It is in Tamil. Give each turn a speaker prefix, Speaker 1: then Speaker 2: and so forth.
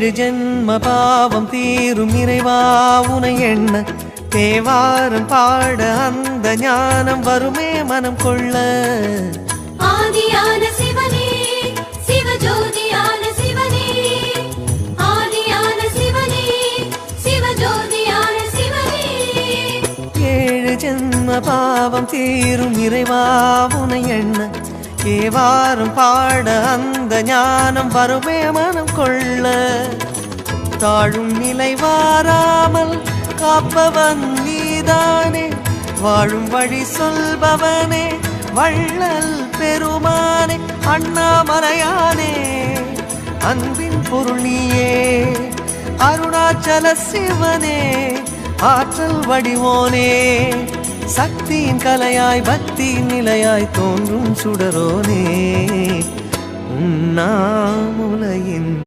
Speaker 1: ஏழு ஜென்ம பாவம் தீரும் இறைவா உனை எண்ண தேவாரம் பாட அந்த ஞானம் வருமே மனம் கொள்ள.
Speaker 2: ஆதியான சிவனே சிவஜோதியான சிவனே, ஆதியான சிவனே சிவஜோதியான சிவனே.
Speaker 1: ஏழு ஜென்ம பாவம் தீரும் இறைவா உனை எண்ண தேவாரம் பாட அந்த ஞானம் வருமே மனம் கொள்ள. தாழும் நிலை வாராமல் காப்பவன் நீதானே, வாழும் வழி சொல்பவனே வள்ளல் பெருமானே. அண்ணாமலையானே அன்பின் பொருள் நீயே, அருணாச்சல சிவனே ஆற்றல் வடிவோனே. சக்தியின் கலையாய் பக்தியின் நிலையாய் தோன்றும் சுடரோனே, உண்ணாமுலையின்